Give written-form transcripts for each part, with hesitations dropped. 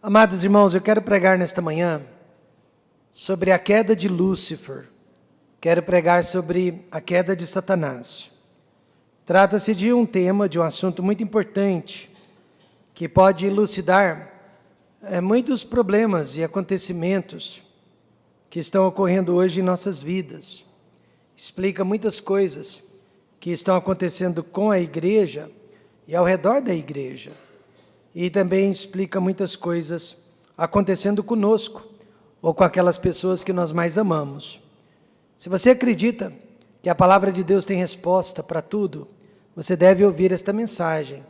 Amados irmãos, eu quero pregar nesta manhã sobre a queda de Lúcifer. Quero pregar sobre a queda de Satanás. Trata-se de um tema, de um assunto muito importante, que pode elucidar muitos problemas e acontecimentos que estão ocorrendo hoje em nossas vidas. Explica muitas coisas que estão acontecendo com a igreja e ao redor da igreja. E também explica muitas coisas acontecendo conosco, ou com aquelas pessoas que nós mais amamos. Se você acredita que a palavra de Deus tem resposta para tudo, você deve ouvir esta mensagem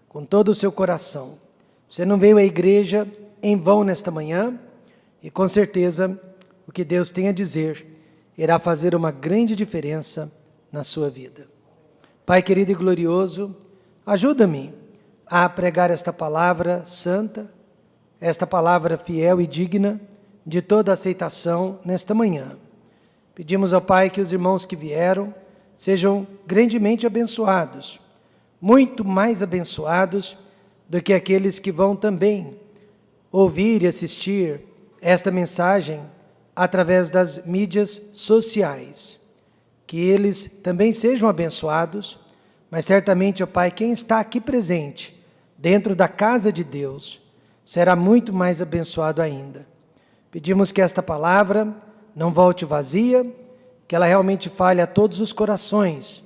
com todo o seu coração. Você não veio à igreja em vão nesta manhã, e com certeza o que Deus tem a dizer irá fazer uma grande diferença na sua vida. Pai querido e glorioso, ajuda-me a pregar esta palavra santa, esta palavra fiel e digna de toda aceitação nesta manhã. Pedimos ao Pai que os irmãos que vieram sejam grandemente abençoados, muito mais abençoados do que aqueles que vão também ouvir e assistir esta mensagem através das mídias sociais. Que eles também sejam abençoados, mas certamente, ó Pai, quem está aqui presente, dentro da casa de Deus, será muito mais abençoado ainda. Pedimos que esta palavra não volte vazia, que ela realmente fale a todos os corações,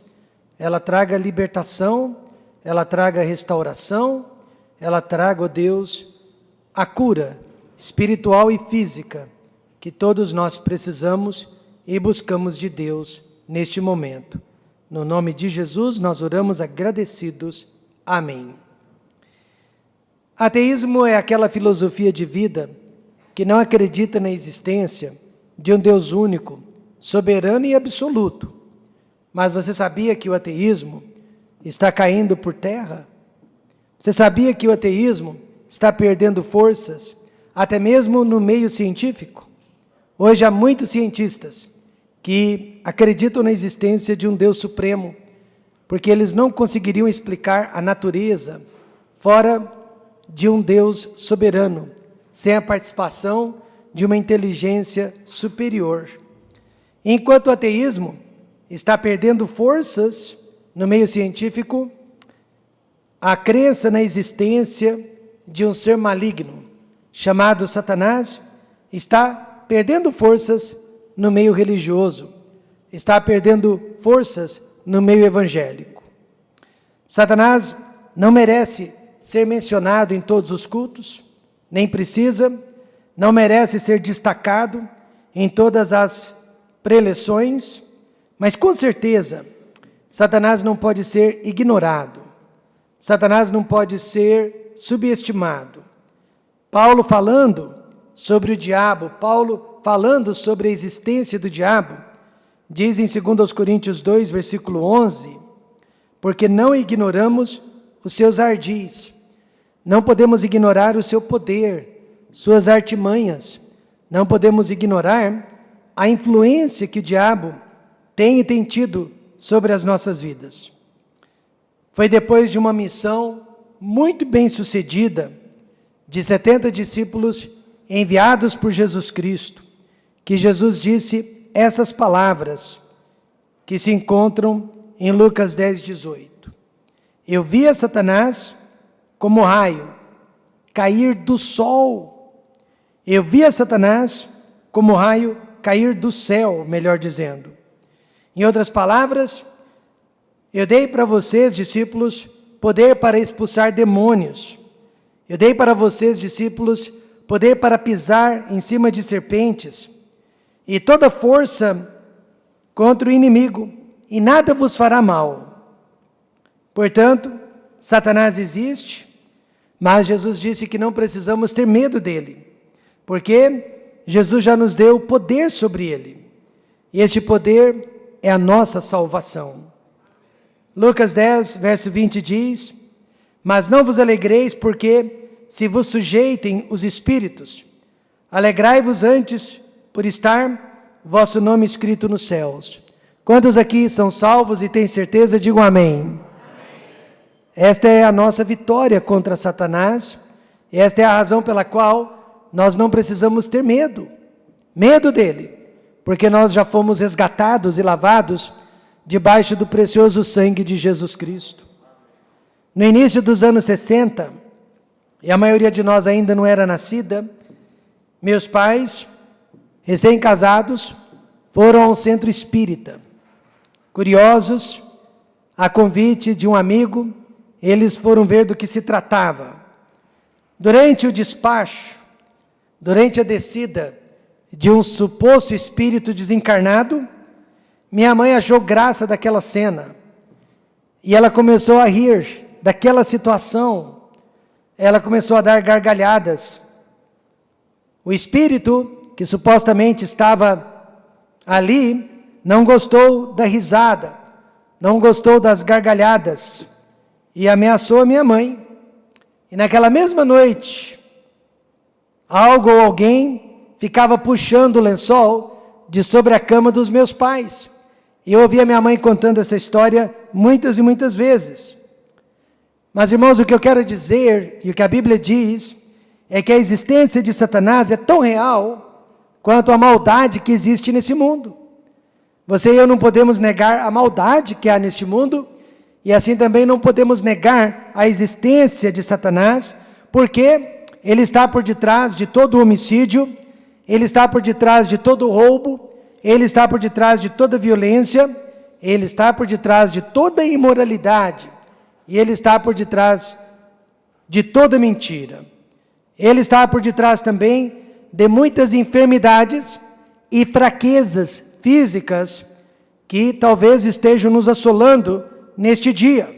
ela traga libertação, ela traga restauração, ela traga, ó Deus, a cura espiritual e física que todos nós precisamos e buscamos de Deus neste momento. No nome de Jesus nós oramos agradecidos. Amém. Ateísmo é aquela filosofia de vida que não acredita na existência de um Deus único, soberano e absoluto. Mas você sabia que o ateísmo está caindo por terra? Você sabia que o ateísmo está perdendo forças, até mesmo no meio científico? Hoje há muitos cientistas que acreditam na existência de um Deus supremo, porque eles não conseguiriam explicar a natureza fora de um Deus soberano, sem a participação de uma inteligência superior. Enquanto o ateísmo está perdendo forças no meio científico, a crença na existência de um ser maligno, chamado Satanás, está perdendo forças no meio religioso, está perdendo forças no meio evangélico. Satanás não merece ser mencionado em todos os cultos, nem precisa, não merece ser destacado em todas as preleções, mas com certeza, Satanás não pode ser ignorado, Satanás não pode ser subestimado. Paulo falando sobre o diabo, Paulo falando sobre a existência do diabo, diz em 2 Coríntios 2, versículo 11, porque não ignoramos os seus ardis, não podemos ignorar o seu poder, suas artimanhas, não podemos ignorar a influência que o diabo tem e tem tido sobre as nossas vidas. Foi depois de uma missão muito bem sucedida, de 70 discípulos enviados por Jesus Cristo, que Jesus disse essas palavras, que se encontram em Lucas 10, 18. Eu via Satanás como raio cair do sol. Eu via Satanás como raio cair do céu, melhor dizendo. Em outras palavras, eu dei para vocês, discípulos, poder para expulsar demônios. Eu dei para vocês, discípulos, poder para pisar em cima de serpentes e toda força contra o inimigo, e nada vos fará mal. Portanto, Satanás existe, mas Jesus disse que não precisamos ter medo dele, porque Jesus já nos deu poder sobre ele, e este poder é a nossa salvação. Lucas 10, verso 20 diz, mas não vos alegreis porque se vos sujeitem os espíritos, alegrai-vos antes por estar vosso nome escrito nos céus. Quantos aqui são salvos e têm certeza, digam amém. Esta é a nossa vitória contra Satanás E esta é a razão pela qual nós não precisamos ter medo. Medo dele, porque nós já fomos resgatados e lavados debaixo do precioso sangue de Jesus Cristo. No início dos anos 60, e a maioria de nós ainda não era nascida, meus pais, recém-casados, foram ao centro espírita. Curiosos, a convite de um amigo, eles foram ver do que se tratava. Durante o despacho, durante a descida de um suposto espírito desencarnado, minha mãe achou graça daquela cena. E ela começou a rir daquela situação. Ela começou a dar gargalhadas. O espírito, que supostamente estava ali, não gostou da risada, não gostou das gargalhadas e ameaçou a minha mãe. E naquela mesma noite, algo ou alguém ficava puxando o lençol de sobre a cama dos meus pais. E eu ouvi a minha mãe contando essa história muitas e muitas vezes. Mas, irmãos, o que eu quero dizer, e o que a Bíblia diz, é que a existência de Satanás é tão real quanto a maldade que existe nesse mundo. Você e eu não podemos negar a maldade que há neste mundo, e assim também não podemos negar a existência de Satanás, porque ele está por detrás de todo homicídio, ele está por detrás de todo roubo, ele está por detrás de toda violência, ele está por detrás de toda imoralidade, e ele está por detrás de toda mentira. Ele está por detrás também de muitas enfermidades e fraquezas físicas que talvez estejam nos assolando neste dia.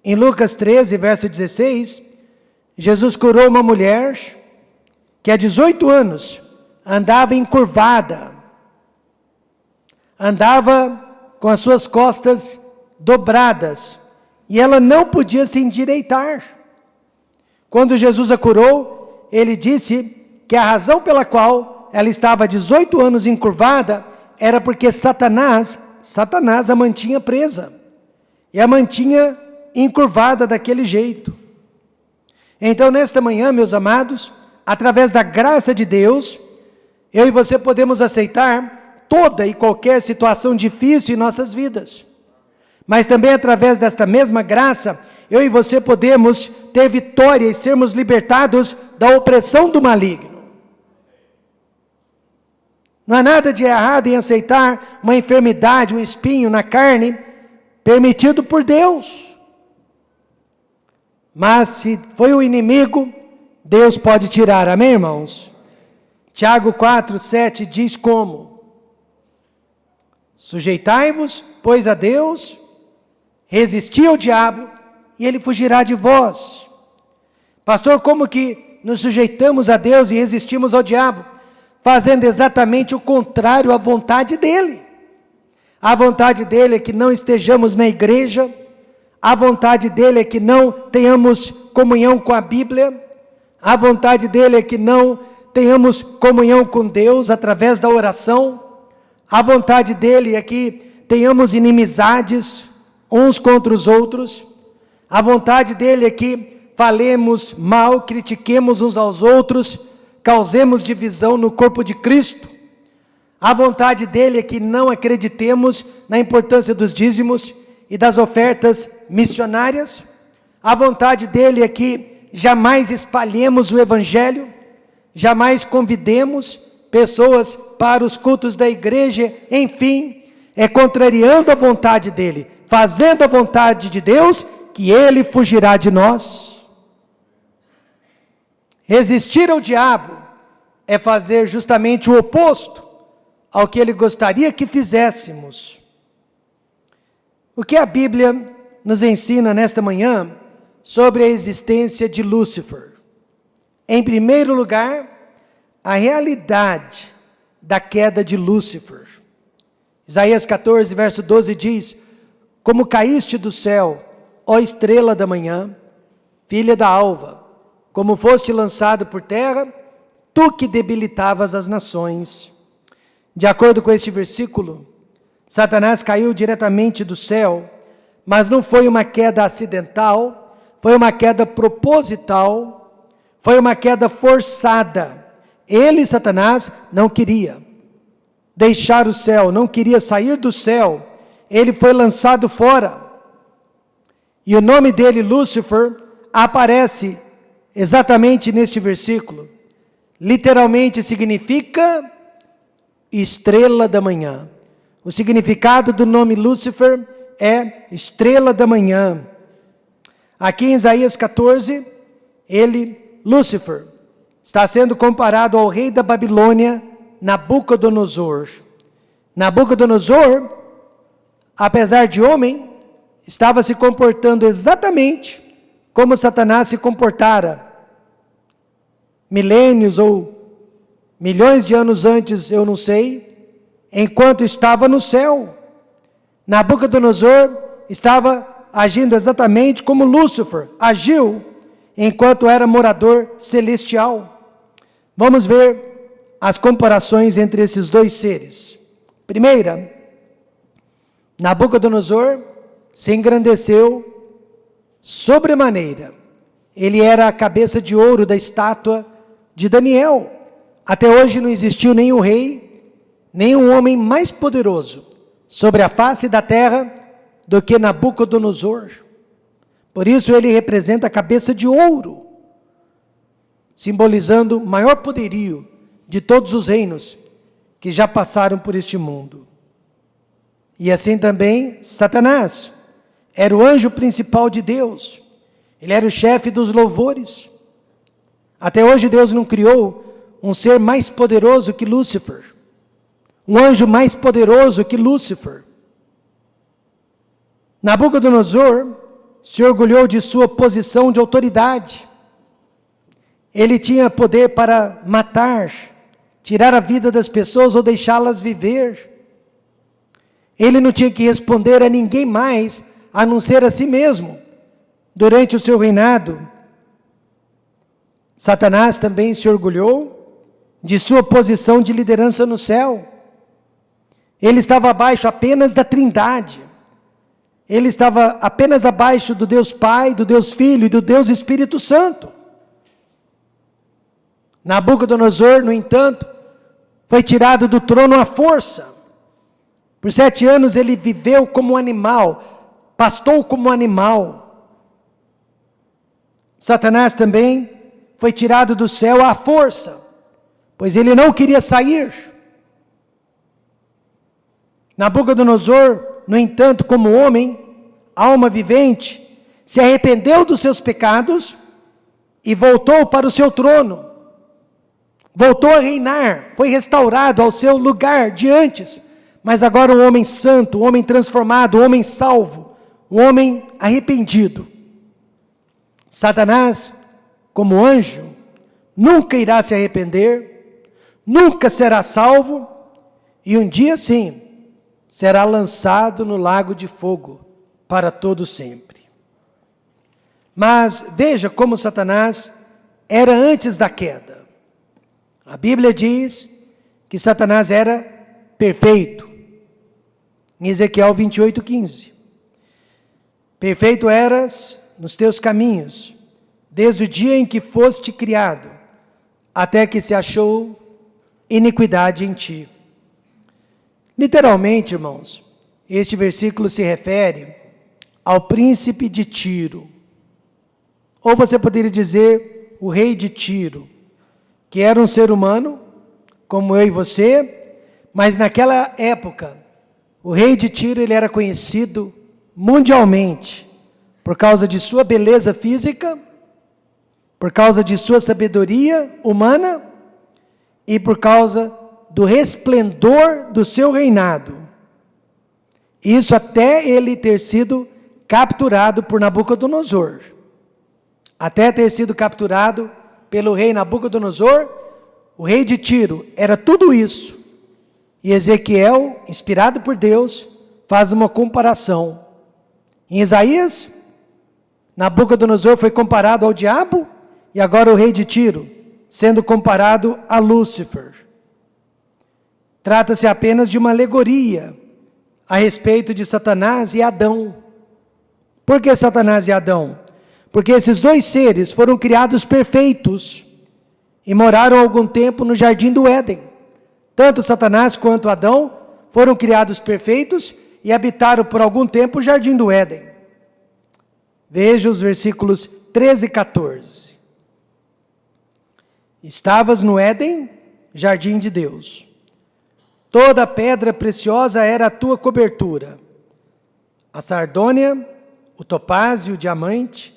Em Lucas 13, verso 16, Jesus curou uma mulher que há 18 anos andava encurvada, andava com as suas costas dobradas, e ela não podia se endireitar. Quando Jesus a curou, ele disse que a razão pela qual ela estava 18 anos encurvada era porque Satanás a mantinha presa, e a mantinha encurvada daquele jeito. Então, nesta manhã, meus amados, através da graça de Deus, eu e você podemos aceitar toda e qualquer situação difícil em nossas vidas. Mas também através desta mesma graça, eu e você podemos ter vitória e sermos libertados da opressão do maligno. Não há nada de errado em aceitar uma enfermidade, um espinho na carne, permitido por Deus. Mas se foi o inimigo, Deus pode tirar, amém, irmãos? Tiago 4, 7 diz como? Sujeitai-vos, pois, a Deus, resisti ao diabo, e ele fugirá de vós. Pastor, como que nos sujeitamos a Deus e resistimos ao diabo? Fazendo exatamente o contrário à vontade dele. A vontade dele é que não estejamos na igreja, a vontade dele é que não tenhamos comunhão com a Bíblia, a vontade dele é que não tenhamos comunhão com Deus através da oração, a vontade dele é que tenhamos inimizades uns contra os outros, a vontade dele é que falemos mal, critiquemos uns aos outros, causemos divisão no corpo de Cristo. A vontade dele é que não acreditemos na importância dos dízimos e das ofertas missionárias. A vontade dele é que jamais espalhemos o evangelho, jamais convidemos pessoas para os cultos da igreja, enfim, é contrariando a vontade dele, fazendo a vontade de Deus, que ele fugirá de nós. Resistir ao diabo é fazer justamente o oposto ao que ele gostaria que fizéssemos. O que a Bíblia nos ensina nesta manhã sobre a existência de Lúcifer? Em primeiro lugar, a realidade da queda de Lúcifer. Isaías 14, verso 12 diz: como caíste do céu, ó estrela da manhã, filha da alva, como foste lançado por terra, tu que debilitavas as nações. De acordo com este versículo, Satanás caiu diretamente do céu, mas não foi uma queda acidental, foi uma queda proposital, foi uma queda forçada. Ele, Satanás, não queria deixar o céu, não queria sair do céu. Ele foi lançado fora. E o nome dele, Lúcifer, aparece exatamente neste versículo. Literalmente significa estrela da manhã. O significado do nome Lúcifer é estrela da manhã. Aqui em Isaías 14, Lúcifer, está sendo comparado ao rei da Babilônia, Nabucodonosor. Nabucodonosor, apesar de homem, estava se comportando exatamente como Satanás se comportara milênios ou milhões de anos antes, eu não sei, enquanto estava no céu. Nabucodonosor estava agindo exatamente como Lúcifer agiu enquanto era morador celestial. Vamos ver as comparações entre esses dois seres. Primeira, Nabucodonosor se engrandeceu sobremaneira. Ele era a cabeça de ouro da estátua de Daniel. Até hoje não existiu nenhum rei, nenhum homem mais poderoso sobre a face da terra do que Nabucodonosor. Por isso ele representa a cabeça de ouro, simbolizando o maior poderio de todos os reinos que já passaram por este mundo. E assim também Satanás era o anjo principal de Deus. Ele era o chefe dos louvores. Até hoje Deus não criou um ser mais poderoso que Lúcifer, um anjo mais poderoso que Lúcifer. Nabucodonosor se orgulhou de sua posição de autoridade. Ele tinha poder para matar, tirar a vida das pessoas ou deixá-las viver. Ele não tinha que responder a ninguém mais, a não ser a si mesmo. Durante o seu reinado, Satanás também se orgulhou de sua posição de liderança no céu. Ele estava abaixo apenas da Trindade. Ele estava apenas abaixo do Deus Pai, do Deus Filho e do Deus Espírito Santo. Nabucodonosor, no entanto, foi tirado do trono à força. Por 7 anos ele viveu como um animal, pastou como um animal. Satanás também foi tirado do céu à força, pois ele não queria sair. Nabucodonosor, no entanto, como homem, alma vivente, se arrependeu dos seus pecados e voltou para o seu trono. Voltou a reinar, foi restaurado ao seu lugar de antes, mas agora um homem santo, um homem transformado, um homem salvo, um homem arrependido. Satanás, como anjo, nunca irá se arrepender, nunca será salvo, e um dia sim, será lançado no lago de fogo para todo sempre. Mas veja como Satanás era antes da queda. A Bíblia diz que Satanás era perfeito. Em Ezequiel 28:15. Perfeito eras nos teus caminhos, desde o dia em que foste criado, até que se achou iniquidade em ti. Literalmente, irmãos, este versículo se refere ao príncipe de Tiro. Ou você poderia dizer o rei de Tiro, que era um ser humano, como eu e você, mas naquela época, o rei de Tiro ele era conhecido mundialmente por causa de sua beleza física, por causa de sua sabedoria humana e por causa do resplendor do seu reinado. Isso até ele ter sido capturado por Nabucodonosor. Até ter sido capturado pelo rei Nabucodonosor, o rei de Tiro era tudo isso. E Ezequiel, inspirado por Deus, faz uma comparação. Em Isaías, Nabucodonosor foi comparado ao diabo, e agora o rei de Tiro, sendo comparado a Lúcifer. Trata-se apenas de uma alegoria a respeito de Satanás e Adão. Por que Satanás e Adão? porque esses dois seres foram criados perfeitos e moraram algum tempo no jardim do Éden. Tanto Satanás quanto Adão foram criados perfeitos e habitaram por algum tempo o jardim do Éden. Veja os versículos 13 e 14. Estavas no Éden, jardim de Deus. Toda pedra preciosa era a tua cobertura. A sardônia, o topázio, o diamante,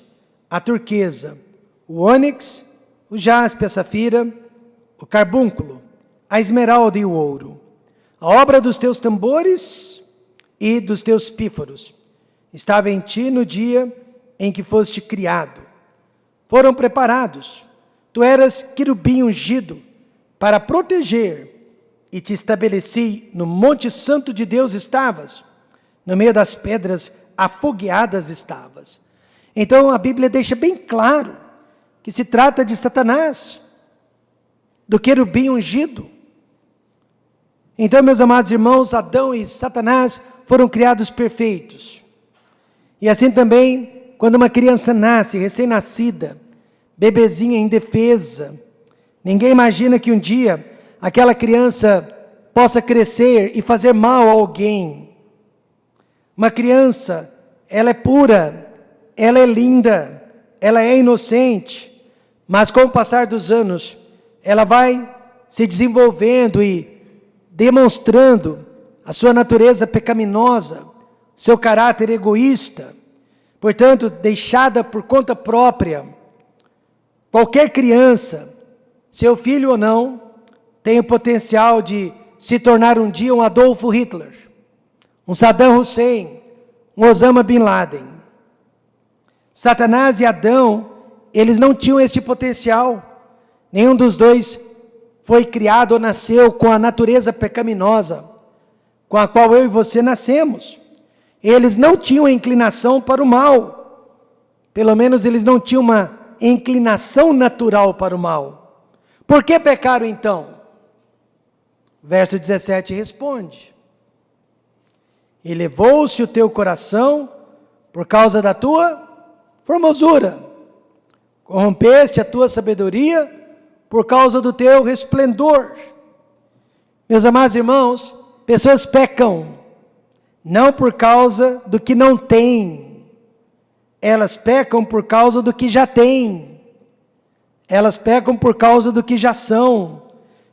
a turquesa, o ônix, o jaspe, a safira, o carbúnculo, a esmeralda e o ouro. A obra dos teus tambores e dos teus pífaros estava em ti no dia em que foste criado. Foram preparados. Tu eras querubim ungido para proteger, e te estabeleci no monte santo de Deus estavas. No meio das pedras afogueadas estavas. Então a Bíblia deixa bem claro que se trata de Satanás, do querubim ungido. Então, meus amados irmãos, Adão e Satanás foram criados perfeitos. E assim também, quando uma criança nasce, recém-nascida, bebezinha indefesa, ninguém imagina que um dia aquela criança possa crescer e fazer mal a alguém. Uma criança, ela é pura, ela é linda, ela é inocente, mas com o passar dos anos, ela vai se desenvolvendo e demonstrando a sua natureza pecaminosa, seu caráter egoísta, portanto, deixada por conta própria. Qualquer criança, seu filho ou não, tem o potencial de se tornar um dia um Adolfo Hitler, um Saddam Hussein, um Osama Bin Laden. Satanás e Adão, eles não tinham este potencial. Nenhum dos dois foi criado ou nasceu com a natureza pecaminosa, com a qual eu e você nascemos. Eles não tinham a inclinação para o mal. Pelo menos eles não tinham uma inclinação natural para o mal. Por que pecaram então? Verso 17 responde: elevou-se o teu coração por causa da tua formosura, corrompeste a tua sabedoria por causa do teu resplendor. Meus amados irmãos, pessoas pecam não por causa do que não têm, elas pecam por causa do que já têm, elas pecam por causa do que já são.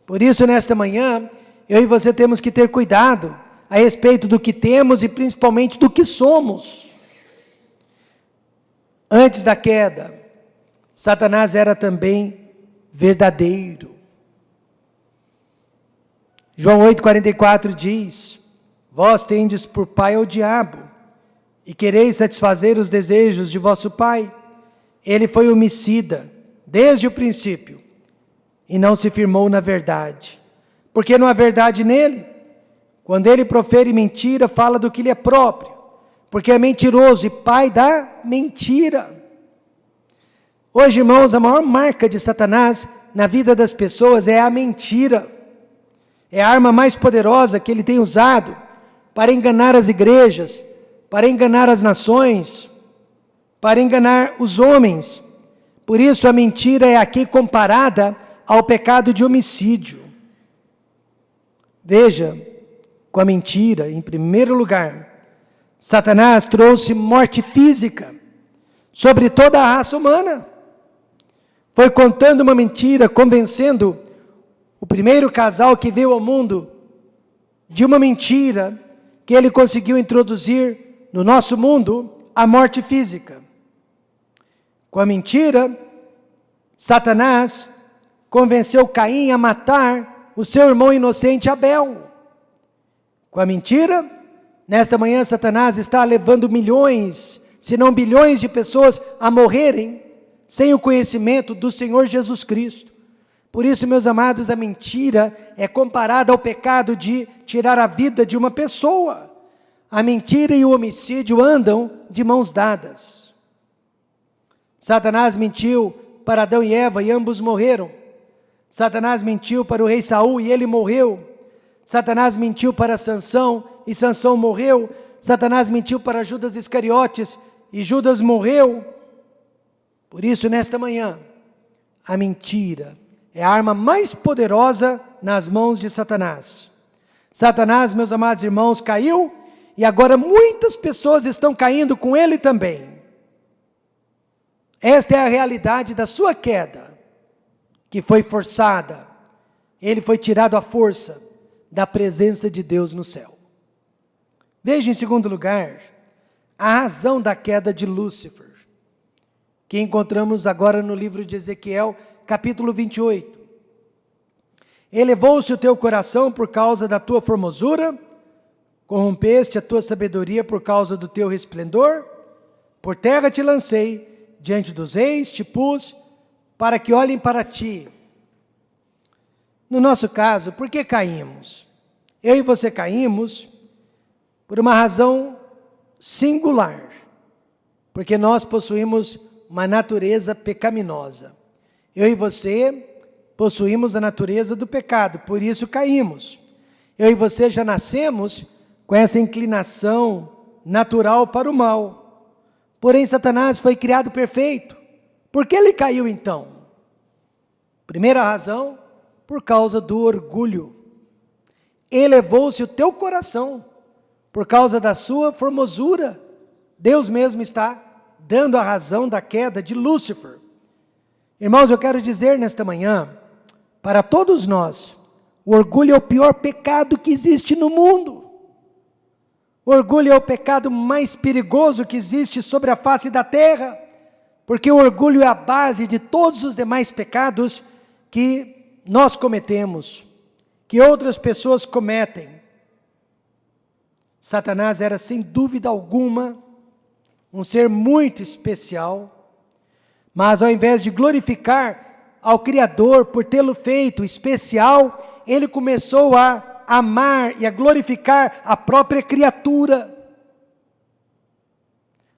Por isso, nesta manhã, eu e você temos que ter cuidado a respeito do que temos e principalmente do que somos. Antes da queda, Satanás era também verdadeiro. João 8,44 diz: vós tendes por pai o diabo, e quereis satisfazer os desejos de vosso pai. Ele foi homicida desde o princípio, e não se firmou na verdade, porque não há verdade nele. Quando ele profere mentira, fala do que lhe é próprio, porque é mentiroso e pai da mentira. Hoje, irmãos, a maior marca de Satanás na vida das pessoas é a mentira. É a arma mais poderosa que ele tem usado para enganar as igrejas, para enganar as nações, para enganar os homens. Por isso a mentira é aqui comparada ao pecado de homicídio. Veja, com a mentira, em primeiro lugar, Satanás trouxe morte física sobre toda a raça humana. Foi contando uma mentira, convencendo o primeiro casal que veio ao mundo de uma mentira que ele conseguiu introduzir no nosso mundo, a morte física. Com a mentira, Satanás convenceu Caim a matar o seu irmão inocente Abel. Com a mentira, nesta manhã Satanás está levando milhões, se não bilhões de pessoas a morrerem sem o conhecimento do Senhor Jesus Cristo. Por isso, meus amados, a mentira é comparada ao pecado de tirar a vida de uma pessoa. A mentira e o homicídio andam de mãos dadas. Satanás mentiu para Adão e Eva e ambos morreram. Satanás mentiu para o rei Saul e ele morreu. Satanás mentiu para Sansão e Sansão morreu. Satanás mentiu para Judas Iscariotes e Judas morreu. Por isso, nesta manhã, a mentira é a arma mais poderosa nas mãos de Satanás. Satanás, meus amados irmãos, caiu e agora muitas pessoas estão caindo com ele também. Esta é a realidade da sua queda, que foi forçada. Ele foi tirado à força da presença de Deus no céu. Veja em segundo lugar, a razão da queda de Lúcifer, que encontramos agora no livro de Ezequiel, capítulo 28. Elevou-se o teu coração por causa da tua formosura, corrompeste a tua sabedoria por causa do teu resplendor, por terra te lancei, diante dos reis te pus, para que olhem para ti. No nosso caso, por que caímos? Eu e você caímos por uma razão singular, porque nós possuímos uma natureza pecaminosa. Eu e você possuímos a natureza do pecado, por isso caímos. Eu e você já nascemos com essa inclinação natural para o mal. Porém, Satanás foi criado perfeito. Por que ele caiu então? Primeira razão, por causa do orgulho. Elevou-se o teu coração por causa da sua formosura. Deus mesmo está dando a razão da queda de Lúcifer. Irmãos, eu quero dizer nesta manhã, para todos nós, o orgulho é o pior pecado que existe no mundo. O orgulho é o pecado mais perigoso que existe sobre a face da terra, porque o orgulho é a base de todos os demais pecados que nós cometemos, que outras pessoas cometem. Satanás era, sem dúvida alguma, um ser muito especial, mas ao invés de glorificar ao Criador por tê-lo feito especial, ele começou a amar e a glorificar a própria criatura.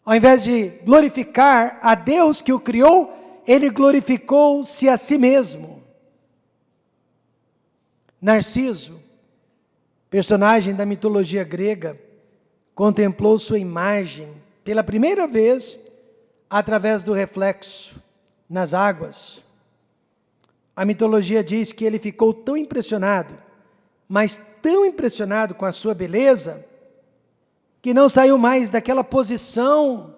Ao invés de glorificar a Deus que o criou, ele glorificou-se a si mesmo. Narciso, personagem da mitologia grega, contemplou sua imagem pela primeira vez através do reflexo nas águas. A mitologia diz que ele ficou tão impressionado, mas tão impressionado com a sua beleza, que não saiu mais daquela posição,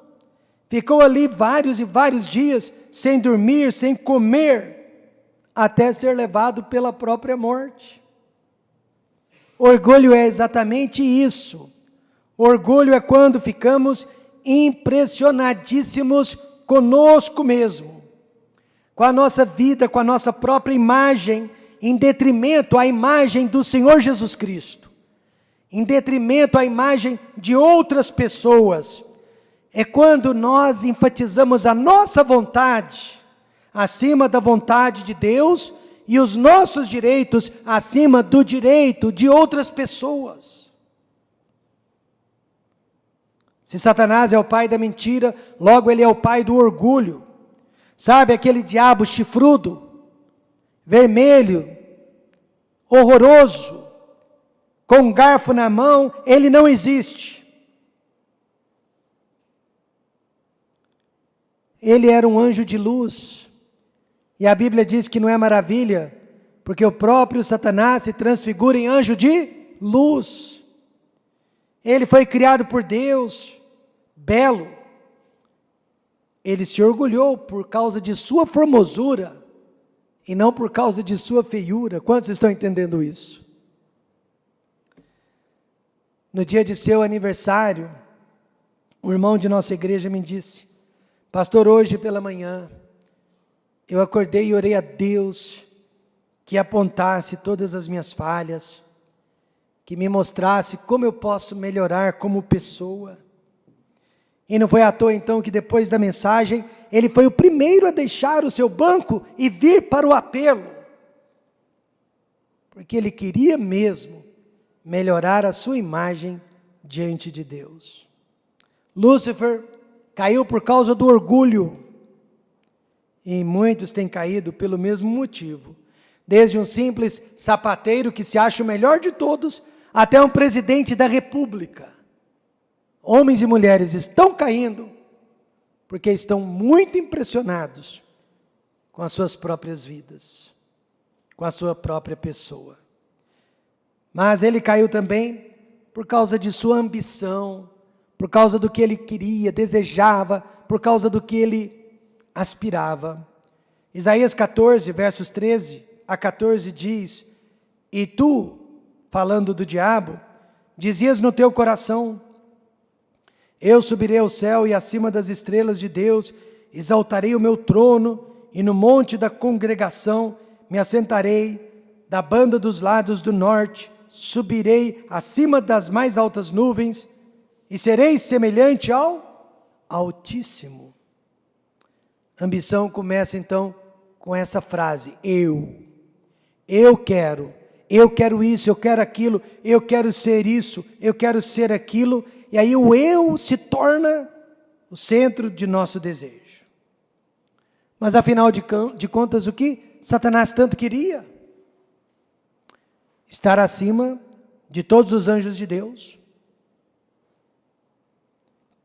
ficou ali vários e vários dias, sem dormir, sem comer, até ser levado pela própria morte. Orgulho é exatamente isso. Orgulho é quando ficamos impressionadíssimos conosco mesmo, com a nossa vida, com a nossa própria imagem, em detrimento à imagem do Senhor Jesus Cristo, em detrimento à imagem de outras pessoas. É quando nós enfatizamos a nossa vontade acima da vontade de Deus e os nossos direitos acima do direito de outras pessoas. Se Satanás é o pai da mentira, logo ele é o pai do orgulho. Sabe aquele diabo chifrudo, vermelho, horroroso, com um garfo na mão? Ele não existe. Ele era um anjo de luz. E a Bíblia diz que não é maravilha, porque o próprio Satanás se transfigura em anjo de luz. Ele foi criado por Deus, belo. Ele se orgulhou por causa de sua formosura, e não por causa de sua feiura. Quantos estão entendendo isso? No dia de seu aniversário, um irmão de nossa igreja me disse: pastor, hoje pela manhã, eu acordei e orei a Deus que apontasse todas as minhas falhas, que me mostrasse como eu posso melhorar como pessoa. E não foi à toa então que depois da mensagem, ele foi o primeiro a deixar o seu banco e vir para o apelo, porque ele queria mesmo melhorar a sua imagem diante de Deus. Lúcifer caiu por causa do orgulho, e muitos têm caído pelo mesmo motivo, desde um simples sapateiro que se acha o melhor de todos, até um presidente da república. Homens e mulheres estão caindo porque estão muito impressionados com as suas próprias vidas, com a sua própria pessoa. Mas ele caiu também por causa de sua ambição, por causa do que ele queria, desejava, por causa do que ele aspirava. Isaías 14, versos 13 a 14 diz: e tu, falando do diabo, dizias no teu coração: eu subirei ao céu e acima das estrelas de Deus, exaltarei o meu trono, e no monte da congregação me assentarei, da banda dos lados do norte, subirei acima das mais altas nuvens, e serei semelhante ao Altíssimo. Ambição começa então com essa frase: eu quero isso, eu quero aquilo, eu quero ser isso, eu quero ser aquilo, e aí o eu se torna o centro de nosso desejo. Mas afinal de contas, o que Satanás tanto queria? Estar acima de todos os anjos de Deus,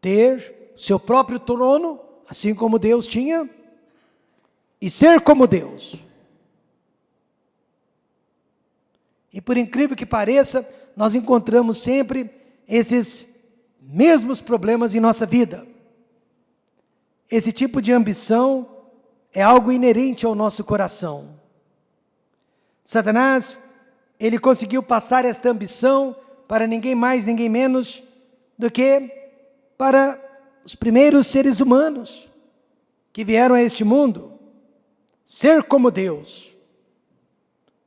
ter seu próprio trono, assim como Deus tinha, e ser como Deus. E por incrível que pareça, nós encontramos sempre esses mesmos problemas em nossa vida. Esse tipo de ambição é algo inerente ao nosso coração. Satanás, ele conseguiu passar esta ambição para ninguém mais, ninguém menos do que para os primeiros seres humanos que vieram a este mundo. Ser como Deus.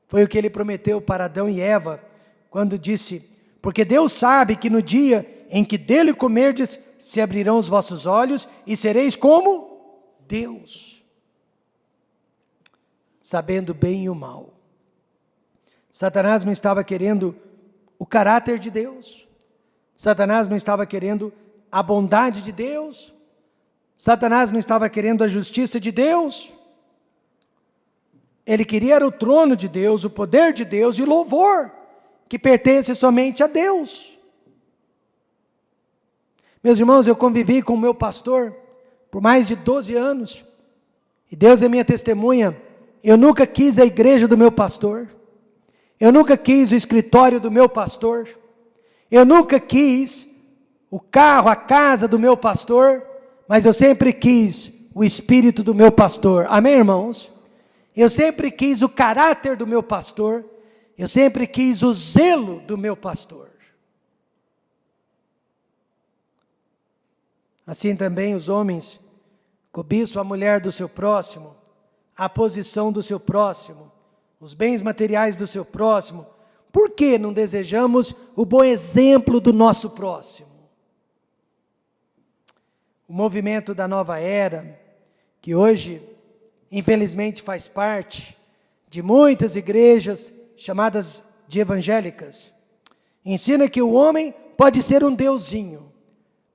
Foi o que ele prometeu para Adão e Eva, quando disse: porque Deus sabe que no dia em que dele comerdes, se abrirão os vossos olhos e sereis como Deus, sabendo o bem e o mal. Satanás não estava querendo o caráter de Deus. Satanás não estava querendo a bondade de Deus. Satanás não estava querendo a justiça de Deus. Ele queria o trono de Deus, o poder de Deus e o louvor que pertence somente a Deus. Meus irmãos, eu convivi com o meu pastor por mais de 12 anos. E Deus é minha testemunha. Eu nunca quis a igreja do meu pastor. Eu nunca quis o escritório do meu pastor. Eu nunca quis o carro, a casa do meu pastor. Mas eu sempre quis o espírito do meu pastor. Amém, irmãos? Eu sempre quis o caráter do meu pastor. Eu sempre quis o zelo do meu pastor. Assim também os homens cobiçam a mulher do seu próximo, a posição do seu próximo, os bens materiais do seu próximo. Por que não desejamos o bom exemplo do nosso próximo? O movimento da nova era, que hoje, infelizmente, faz parte de muitas igrejas chamadas de evangélicas, ensina que o homem pode ser um deusinho,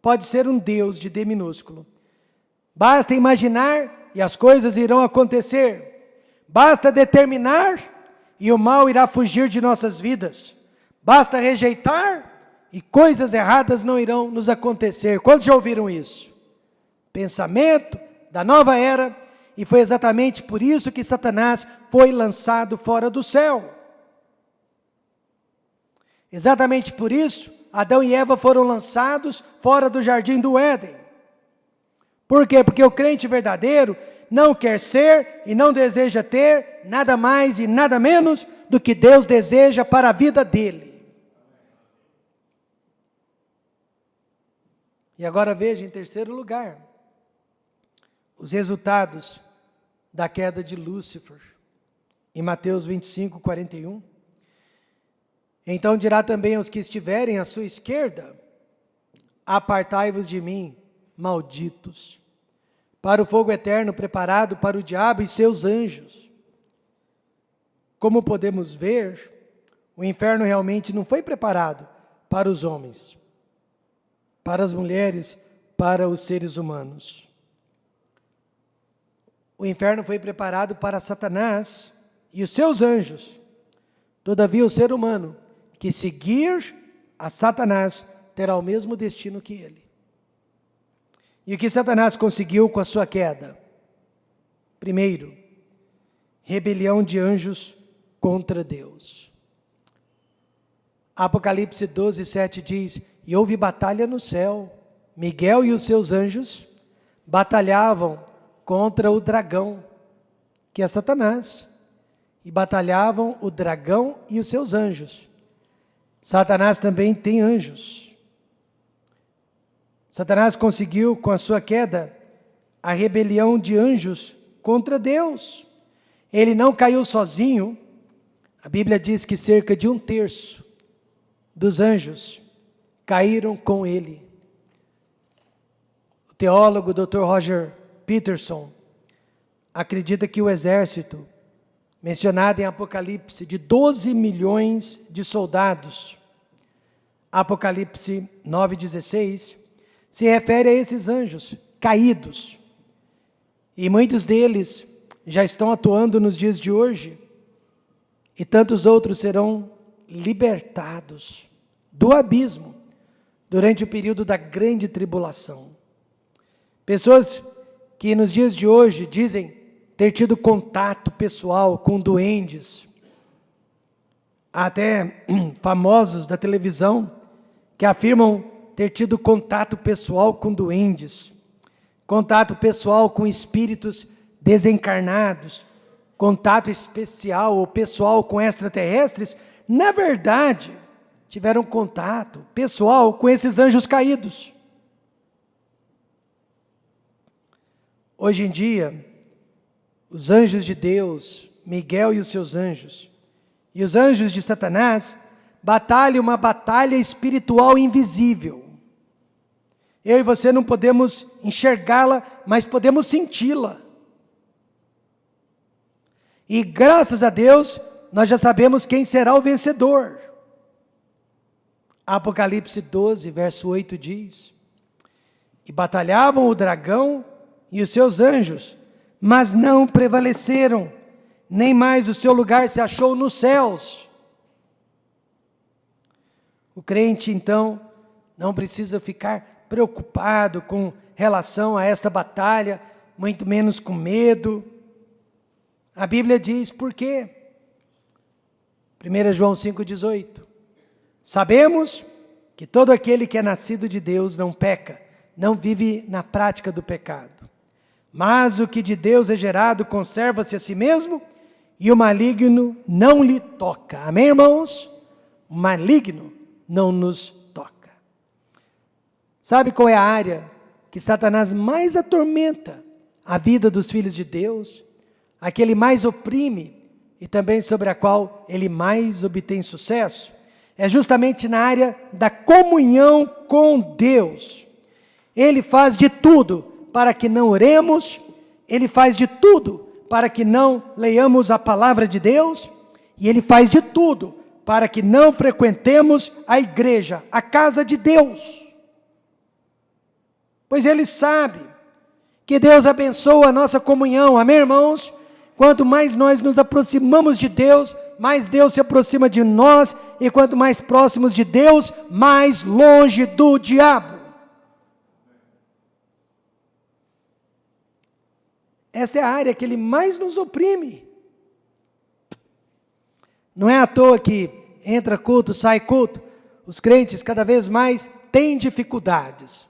pode ser um Deus de D minúsculo. Basta imaginar e as coisas irão acontecer. Basta determinar e o mal irá fugir de nossas vidas. Basta rejeitar e coisas erradas não irão nos acontecer. Quantos já ouviram isso? Pensamento da nova era, e foi exatamente por isso que Satanás foi lançado fora do céu. Exatamente por isso, Adão e Eva foram lançados fora do jardim do Éden. Por quê? Porque o crente verdadeiro não quer ser e não deseja ter nada mais e nada menos do que Deus deseja para a vida dele. E agora veja, em terceiro lugar, os resultados da queda de Lúcifer. Em Mateus 25, 41. Então dirá também aos que estiverem à sua esquerda: apartai-vos de mim, malditos, para o fogo eterno preparado para o diabo e seus anjos. Como podemos ver, o inferno realmente não foi preparado para os homens, para as mulheres, para os seres humanos. O inferno foi preparado para Satanás e os seus anjos. Todavia, o ser humano que seguir a Satanás terá o mesmo destino que ele. E o que Satanás conseguiu com a sua queda? Primeiro, rebelião de anjos contra Deus. Apocalipse 12, 7 diz: e houve batalha no céu, Miguel e os seus anjos batalhavam contra o dragão, que é Satanás, e batalhavam o dragão e os seus anjos. Satanás também tem anjos. Satanás conseguiu com a sua queda a rebelião de anjos contra Deus. Ele não caiu sozinho. A Bíblia diz que cerca de 1/3 dos anjos caíram com ele. O teólogo Dr. Roger Peterson acredita que o exército, mencionado em Apocalipse, de 12 milhões de soldados, Apocalipse 9,16, se refere a esses anjos caídos. E muitos deles já estão atuando nos dias de hoje, e tantos outros serão libertados do abismo durante o período da grande tribulação. Pessoas que nos dias de hoje dizem ter tido contato pessoal com duendes, até famosos da televisão, que afirmam ter tido contato pessoal com duendes, contato pessoal com espíritos desencarnados, contato especial ou pessoal com extraterrestres, na verdade, tiveram contato pessoal com esses anjos caídos. Hoje em dia, os anjos de Deus, Miguel e os seus anjos, e os anjos de Satanás, batalham uma batalha espiritual invisível. Eu e você não podemos enxergá-la, mas podemos senti-la. E graças a Deus, nós já sabemos quem será o vencedor. Apocalipse 12, verso 8 diz: e batalhavam o dragão e os seus anjos, mas não prevaleceram, nem mais o seu lugar se achou nos céus. O crente, então, não precisa ficar preocupado com relação a esta batalha, muito menos com medo. A Bíblia diz por quê? 1 João 5,18. Sabemos que todo aquele que é nascido de Deus não peca, não vive na prática do pecado. Mas o que de Deus é gerado conserva-se a si mesmo, e o maligno não lhe toca. Amém, irmãos? O maligno não nos toca. Sabe qual é a área que Satanás mais atormenta a vida dos filhos de Deus? A que ele mais oprime e também sobre a qual ele mais obtém sucesso? É justamente na área da comunhão com Deus. Ele faz de tudo para que não oremos, ele faz de tudo para que não leiamos a palavra de Deus, e ele faz de tudo para que não frequentemos a igreja, a casa de Deus. Pois ele sabe que Deus abençoa a nossa comunhão, amém, irmãos? Quanto mais nós nos aproximamos de Deus, mais Deus se aproxima de nós, e quanto mais próximos de Deus, mais longe do diabo. Esta é a área que ele mais nos oprime. Não é à toa que entra culto, sai culto. Os crentes cada vez mais têm dificuldades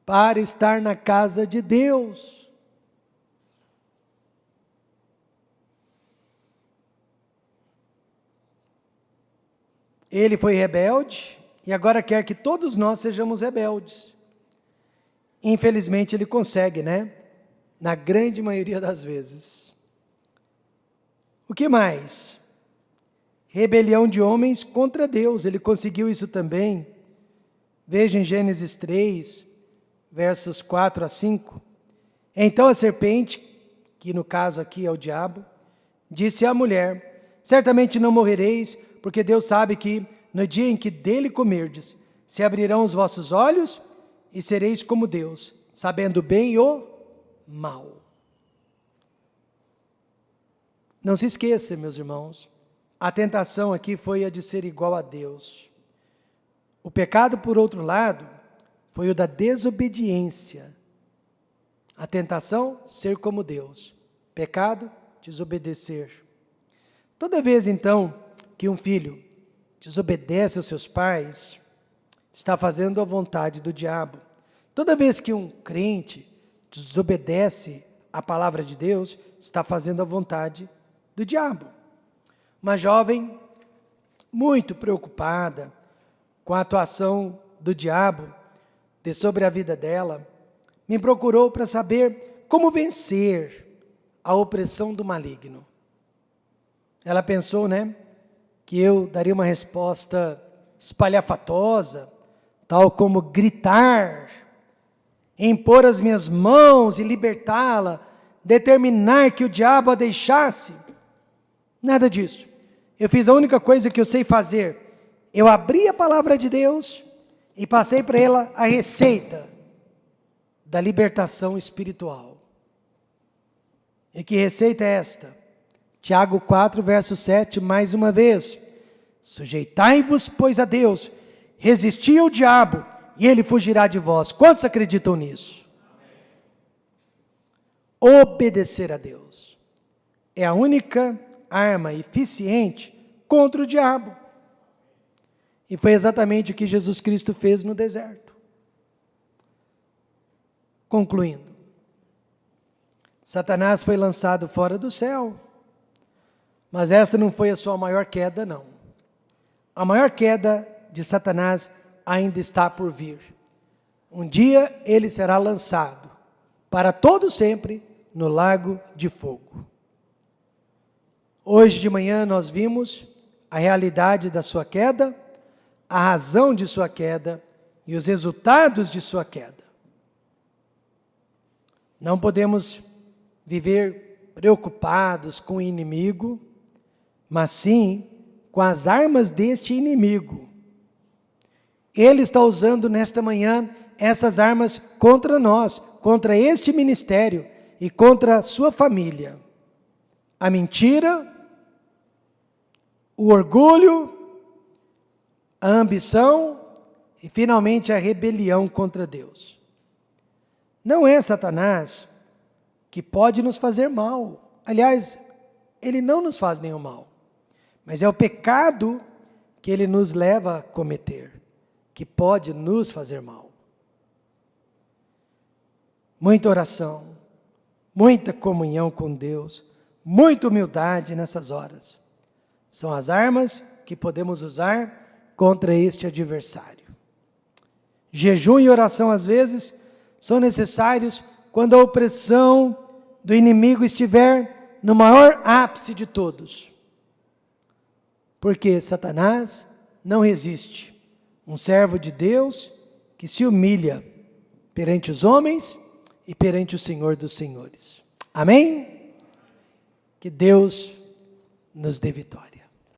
para estar na casa de Deus. Ele foi rebelde e agora quer que todos nós sejamos rebeldes. Infelizmente ele consegue, né? Na grande maioria das vezes. O que mais? Rebelião de homens contra Deus. Ele conseguiu isso também. Veja em Gênesis 3, versos 4 a 5. Então a serpente, que no caso aqui é o diabo, disse à mulher: certamente não morrereis, porque Deus sabe que no dia em que dele comerdes, se abrirão os vossos olhos e sereis como Deus, sabendo o bem e o mal. Não se esqueça, meus irmãos, a tentação aqui foi a de ser igual a Deus. O pecado, por outro lado, foi o da desobediência. A tentação, ser como Deus. Pecado, desobedecer. Toda vez, então, que um filho desobedece aos seus pais, está fazendo a vontade do diabo. Toda vez que um crente desobedece à palavra de Deus, está fazendo a vontade do diabo. Uma jovem muito preocupada com a atuação do diabo sobre a vida dela, me procurou para saber como vencer a opressão do maligno. Ela pensou, que eu daria uma resposta espalhafatosa, tal como gritar, impor as minhas mãos e libertá-la, determinar que o diabo a deixasse. Nada disso. Eu fiz a única coisa que eu sei fazer. Eu abri a palavra de Deus e passei para ela a receita da libertação espiritual. E que receita é esta? Tiago 4, verso 7, mais uma vez. Sujeitai-vos, pois, a Deus, resisti ao diabo, e ele fugirá de vós. Quantos acreditam nisso? Amém. Obedecer a Deus é a única arma eficiente contra o diabo. E foi exatamente o que Jesus Cristo fez no deserto. Concluindo, Satanás foi lançado fora do céu, mas essa não foi a sua maior queda, não. A maior queda de Satanás ainda está por vir. Um dia ele será lançado para todo sempre no lago de fogo. Hoje de manhã nós vimos a realidade da sua queda, a razão de sua queda e os resultados de sua queda. Não podemos viver preocupados com o inimigo, mas sim com as armas deste inimigo. Ele está usando nesta manhã essas armas contra nós, contra este ministério e contra a sua família. A mentira, o orgulho, a ambição e finalmente a rebelião contra Deus. Não é Satanás que pode nos fazer mal. Aliás, ele não nos faz nenhum mal. Mas é o pecado que ele nos leva a cometer, que pode nos fazer mal. Muita oração, muita comunhão com Deus, muita humildade nessas horas. São as armas que podemos usar contra este adversário. Jejum e oração, às vezes, são necessários quando a opressão do inimigo estiver no maior ápice de todos. Porque Satanás não resiste. Um servo de Deus que se humilha perante os homens e perante o Senhor dos Senhores. Amém? Que Deus nos dê vitória.